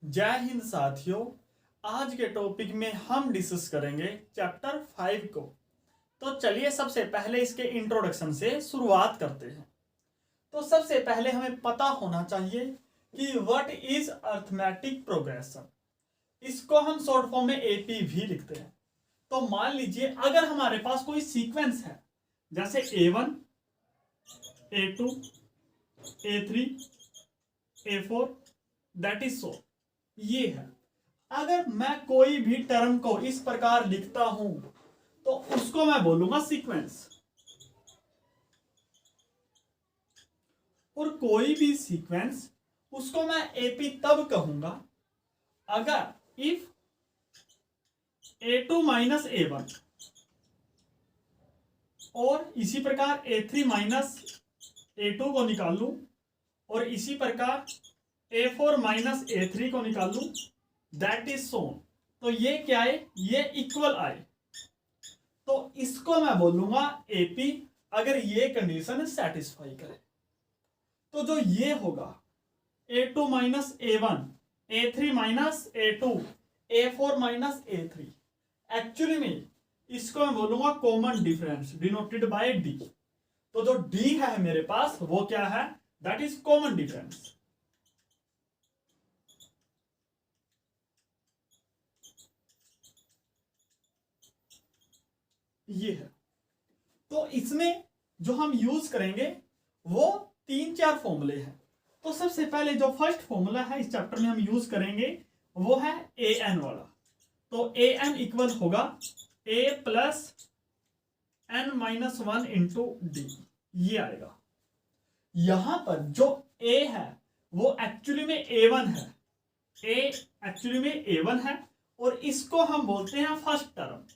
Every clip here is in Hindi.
जय हिंद साथियों। आज के टॉपिक में हम डिस्कस करेंगे चैप्टर 5 को। तो चलिए सबसे पहले इसके इंट्रोडक्शन से शुरुआत करते हैं। तो सबसे पहले हमें पता होना चाहिए कि व्हाट इज अर्थमेटिक प्रोग्रेशन। इसको हम शॉर्ट फॉर्म में एपी भी लिखते हैं। तो मान लीजिए अगर हमारे पास कोई सीक्वेंस है जैसे A1 A2 A3 A4 that is so, ये है। अगर मैं कोई भी टर्म को इस प्रकार लिखता हूं तो उसको मैं बोलूंगा सीक्वेंस। और कोई भी सीक्वेंस उसको मैं एपी तब कहूंगा अगर इफ A2 माइनस A1 और इसी प्रकार A3 माइनस A2 को निकाल लूं और इसी प्रकार A4 माइनस A3 को निकाल लूं, दैट इज सोन। तो ये क्या है, ये इक्वल आए तो इसको मैं बोलूंगा एपी अगर ये कंडीशन सेटिस्फाई करे। तो जो ये होगा A2 minus A1 A3 minus A2 A4 minus A3, actually में इसको मैं बोलूंगा common difference denoted by D. तो जो डी है मेरे पास वो क्या है, दैट इज कॉमन डिफरेंस। ये है। तो इसमें जो हम यूज करेंगे वो 3-4 फॉर्मूले हैं। तो सबसे पहले जो फर्स्ट फॉर्मूला है इस चैप्टर में हम यूज करेंगे वो है ए एन वाला। तो ए एन इक्वल होगा a plus n minus 1 into d, ये आएगा। यहां पर जो ए है वो एक्चुअली में A1 है, ए एक्चुअली में A1 है और इसको हम बोलते हैं फर्स्ट टर्म।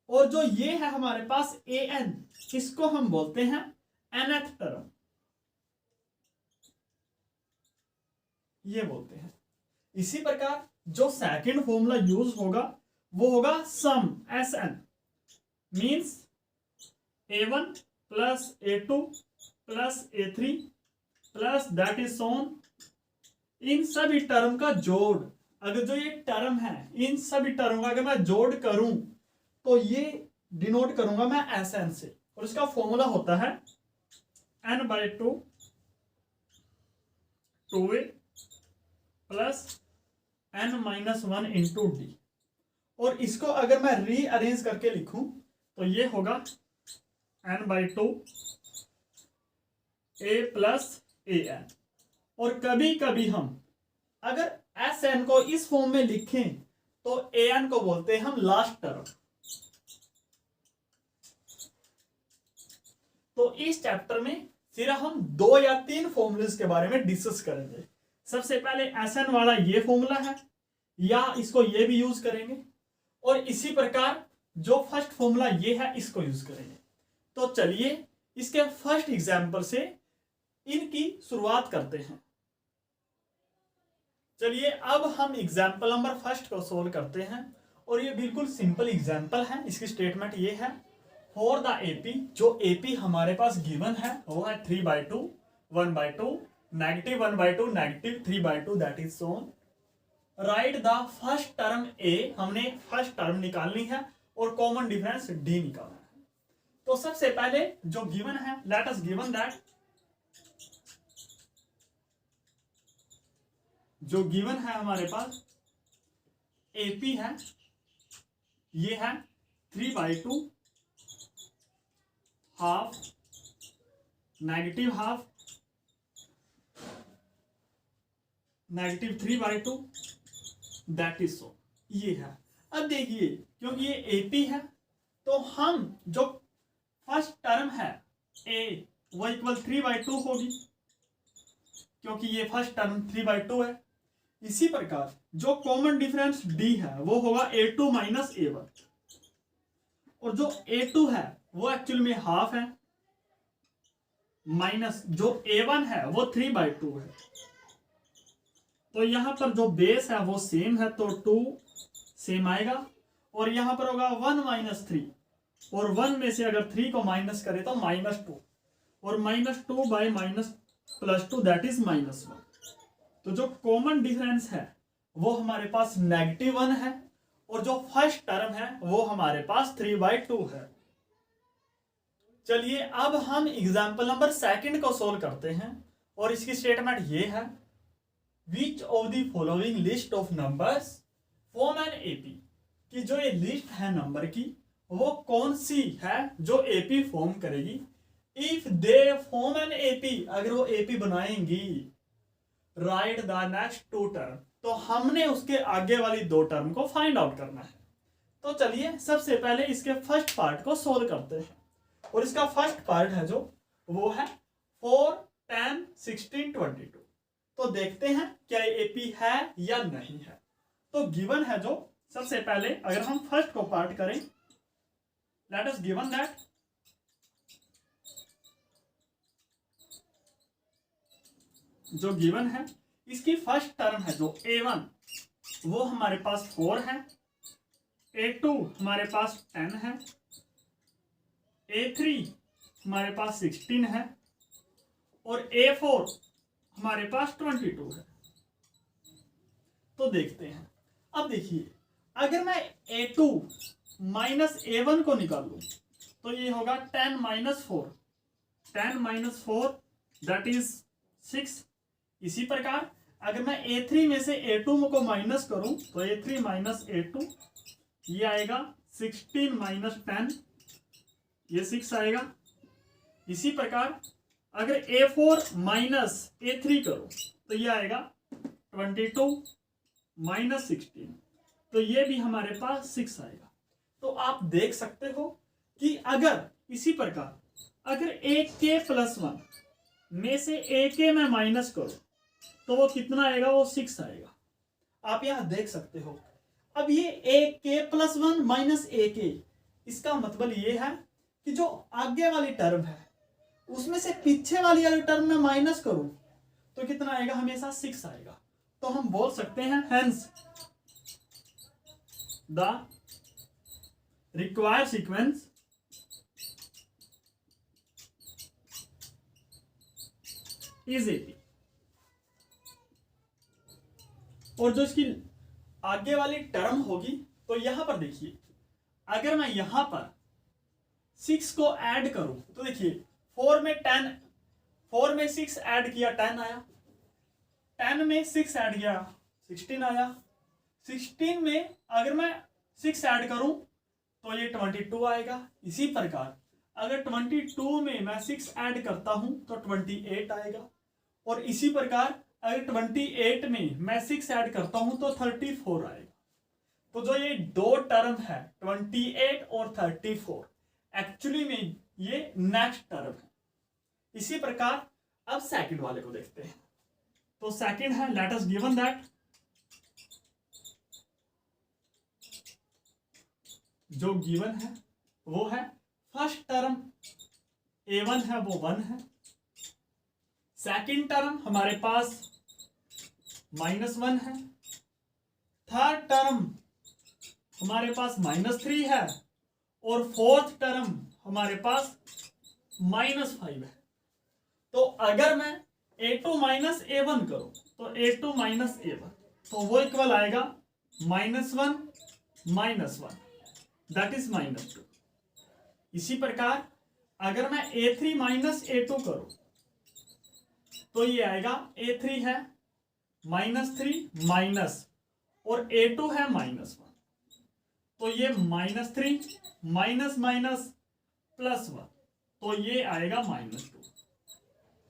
और जो ये है हमारे पास ए एन, इसको हम बोलते हैं nth टर्म, ये बोलते हैं। इसी प्रकार जो सेकंड फॉर्मूला यूज होगा वो होगा sum s n, means A1 plus A2 plus A3 plus that is so on. इन सभी टर्म का जोड़, अगर जो ये टर्म है इन सभी टर्म का अगर मैं जोड़ करूं तो ये डिनोट करूंगा मैं एस एन से, और इसका फॉर्मूला होता है n/2 2a plus n minus 1 into D. और इसको अगर मैं रीअरेंज करके लिखूं तो ये होगा n/2 a plus A N. और कभी कभी हम अगर एस एन को इस फॉर्म में लिखें तो ए एन को बोलते हैं हम लास्ट टर्म। तो इस चैप्टर में सिर्फ हम 2 या 3 फॉर्मूलेस के बारे में डिस्कस करेंगे। सबसे पहले एस एन वाला ये फॉर्मूला है, या इसको ये भी यूज करेंगे, और इसी प्रकार जो फर्स्ट फॉर्मूला ये है इसको यूज करेंगे। तो चलिए इसके फर्स्ट एग्जाम्पल से इनकी शुरुआत करते हैं। चलिए अब हम एग्जाम्पल नंबर फर्स्ट को सोल्व करते हैं, और ये बिल्कुल सिंपल एग्जाम्पल है। इसकी स्टेटमेंट ये है, फॉर द एपी, जो एपी हमारे पास गिवन है वो है 3/2 1/2 -1/2 -3/2 that is so on. Write the first term a, हमने फर्स्ट टर्म निकालनी है और कॉमन डिफरेंस डी निकालना है। तो सबसे पहले जो गिवन है, लेट अस गिवन दैट, जो गिवन है हमारे पास एपी है, ये है 3/2 हाफ -½ -3/2 दैट इज सो, ये है। अब देखिए क्योंकि ये एपी है तो हम जो फर्स्ट टर्म है ए वो इक्वल 3/2 होगी, क्योंकि ये फर्स्ट टर्म 3/2 है। इसी प्रकार जो कॉमन डिफरेंस डी है वो होगा A2 माइनस A1, और जो A2 है वो एक्चुअली में हाफ है, माइनस जो A1 है वो 3/2 है। तो यहां पर जो बेस है वो सेम है तो 2 सेम आएगा, और यहां पर होगा 1 - 3, और 1 में से अगर 3 को माइनस करे तो -2, और -2 बाय +2 दैट इज -1। तो जो कॉमन डिफरेंस है वो हमारे पास -1 है और जो फर्स्ट टर्म है वो हमारे पास 3/2 है। चलिए अब हम एग्जाम्पल नंबर सेकंड को सोल्व करते हैं और इसकी स्टेटमेंट ये है, which of the following list of numbers form an AP, कि जो ये लिस्ट है नंबर की वो कौन सी है जो एपी फॉर्म करेगी। If they form an AP, अगर वो एपी बनाएंगी, राइट द नेक्स्ट 2 टर्म, तो हमने उसके आगे वाली 2 टर्म को फाइंड आउट करना है। तो चलिए सबसे पहले इसके फर्स्ट पार्ट को सोल्व करते हैं और इसका फर्स्ट पार्ट है जो वो है 4, 10, 16, 22। तो देखते हैं क्या ये एपी है या नहीं है। तो गिवन है जो, सबसे पहले अगर हम फर्स्ट को पार्ट करें, लेट अस गिवन दैट जो गिवन है इसकी फर्स्ट टर्म है जो A1 वो हमारे पास 4 है, A2 हमारे पास 10 है, A3 हमारे पास 16 है और A4 हमारे पास 22 है। तो देखते हैं, अब देखिए अगर मैं A2 माइनस A1 को निकालूं तो ये होगा 10 - 4, 10 - 4 दैट इज 6। इसी प्रकार अगर मैं A3 में से A2 को माइनस करूं तो A3 - A2 ये आएगा 16 - 10, ये 6 आएगा। इसी प्रकार अगर A4 - A3 करो तो ये आएगा 22 - 16, तो ये भी हमारे पास 6 आएगा। तो आप देख सकते हो कि अगर इसी प्रकार अगर AK+1 में से AK में माइनस करो तो वो कितना आएगा, वो 6 आएगा। आप यहां देख सकते हो। अब ये AK+1 - AK, इसका मतलब ये है कि जो आगे वाली टर्म है उसमें से पीछे वाली टर्म में माइनस करूं तो कितना आएगा, हमेशा 6 आएगा। तो हम बोल सकते हैं hence the required sequence is AP। और जो इसकी आगे वाली टर्म होगी तो यहां पर देखिए, अगर मैं यहां पर 6 को ऐड करूं तो देखिए 4 में 6 ऐड किया 10 आया, 10 में 6 ऐड किया 16 आया, 16 में अगर मैं 6 ऐड करूं तो ये 22 आएगा। इसी प्रकार अगर 22 में मैं 6 ऐड करता हूं तो 28 आएगा और इसी प्रकार अगर 28 में मैं 6 ऐड करता हूं तो 34 आएगा। तो जो ये 2 टर्म है 28 और 34 एक्चुअली में ये नेक्स्ट टर्म है। इसी प्रकार अब सेकंड वाले को देखते हैं। तो सेकंड है, लेट अस गिवन दैट जो गिवन है वो है फर्स्ट टर्म A1 है वो 1 है, सेकंड टर्म हमारे पास -1 है, थर्ड टर्म हमारे पास -3 है और फोर्थ टर्म हमारे पास -5 है। तो अगर मैं A2 - A1 करूं तो A2 - A1 तो वो इक्वल आएगा -1 -1 दैट इज -2। इसी प्रकार अगर मैं A3 - A2 करूं तो ये आएगा A3 है -3 माइनस और A2 है -1, तो ये -3 माइनस माइनस +1 तो ये आएगा -2।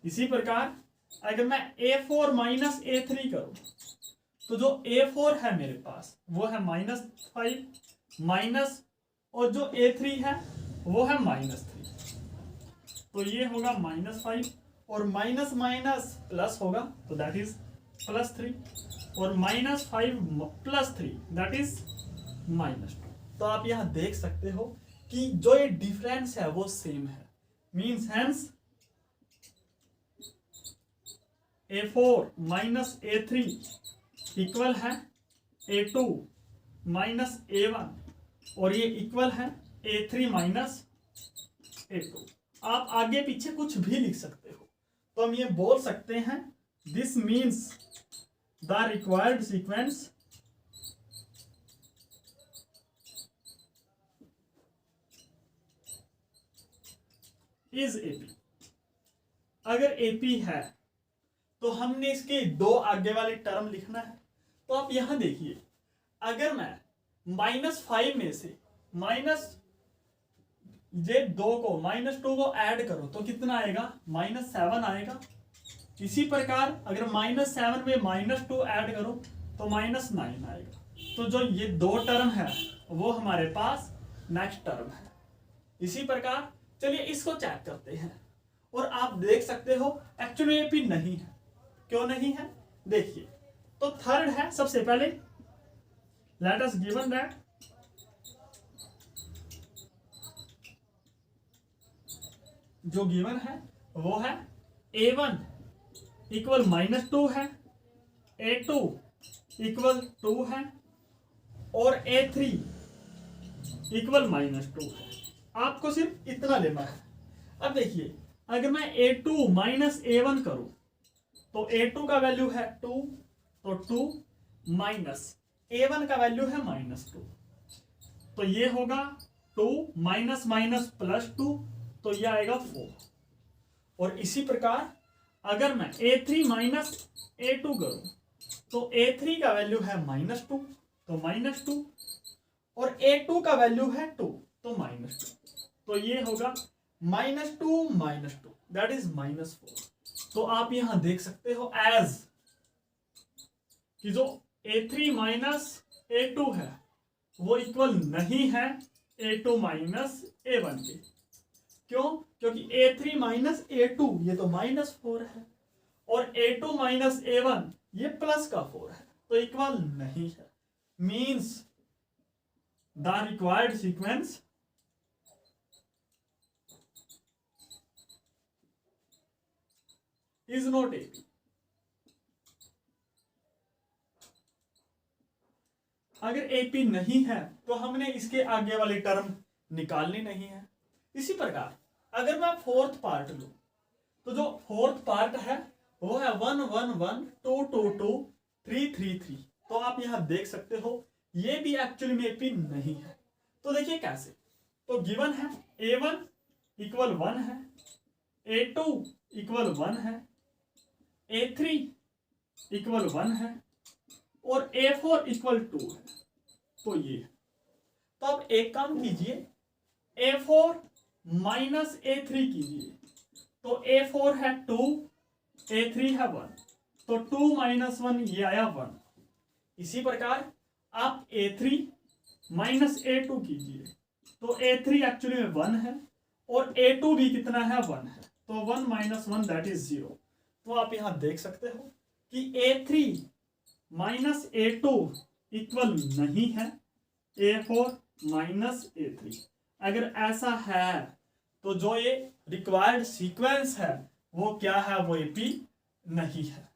इसी प्रकार अगर मैं A4 - A3 करूं तो जो A4 है मेरे पास वो है -5 माइनस और जो A3 है वो है -3, तो ये होगा -5 और माइनस माइनस प्लस होगा तो दैट इज +3 और -5 + 3 दैट इज -2। तो आप यहां देख सकते हो कि जो ये डिफरेंस है वो सेम है, means hence A4 - A3 equal है A2 - A1 और ये इक्वल है A3 - A2। आप आगे पीछे कुछ भी लिख सकते हो। तो हम ये बोल सकते हैं this means the required sequence is AP. अगर एपी है तो हमने इसके दो आगे वाले टर्म लिखना है। तो आप यहां देखिए, अगर मैं -5 में से -2 को ऐड करो तो कितना आएगा, -7 आएगा। इसी प्रकार अगर -7 में -2 ऐड करो तो -9 आएगा। तो जो ये दो टर्म है वो हमारे पास नेक्स्ट टर्म है। इसी प्रकार चलिए इसको चेक करते हैं और आप देख सकते हो एक्चुअली एपी नहीं है। क्यों नहीं है देखिए, तो थर्ड है। सबसे पहले लेट अस गिवन दैट जो गिवन है वो है A1 इक्वल -2 है, A2 इक्वल 2 है और A3 इक्वल -2 है। आपको सिर्फ इतना लेना है। अब देखिए, अगर मैं A2 माइनस A1 करूं तो A2 का वैल्यू है 2, तो 2 माइनस A1 का वैल्यू है -2, तो ये होगा 2 माइनस माइनस +2, तो ये आएगा 4। और इसी प्रकार अगर मैं A3 माइनस A2 करूं तो A3 का वैल्यू है -2, तो -2 और A2 का वैल्यू है 2, तो -2, तो ये होगा -2 दैट इज -4। तो आप यहां देख सकते हो एज कि जो A3 माइनस A2 है वो इक्वल नहीं है A2 माइनस A1 के। क्यों? क्योंकि A3 माइनस A2 ये तो -4 है और A2 माइनस A1 ये प्लस का 4 है, तो इक्वल नहीं है। Means the required sequence is not AP. अगर एपी नहीं है तो हमने इसके आगे वाली टर्म निकालनी नहीं है। इसी प्रकार अगर मैं फोर्थ पार्ट लूं तो जो फोर्थ पार्ट है वो है 1 1 1 2 2 2 3 3 3। तो आप यहां देख सकते हो ये भी एक्चुअली में एपी नहीं है। तो देखिए कैसे, तो गिवन है A1 इक्वल 1 है, A2 इक्वल 1 है, A3 इक्वल 1 है और A4 इक्वल 2 है। तो ये, तो अब एक काम कीजिए, A4 माइनस A3 कीजिए। तो A4 है 2, A3 है 1, तो 2 माइनस 1 ये आया 1। इसी प्रकार आप A3 माइनस A2 कीजिए, तो A3 एक्चुअली में 1 है और A2 भी कितना है 1 है, तो 1 माइनस 1 दैट इज 0। तो आप यहां देख सकते हो कि A3 माइनस A2 इक्वल नहीं है A4 माइनस A3। अगर ऐसा है तो जो ये रिक्वायर्ड सीक्वेंस है वो क्या है, वो एपी नहीं है।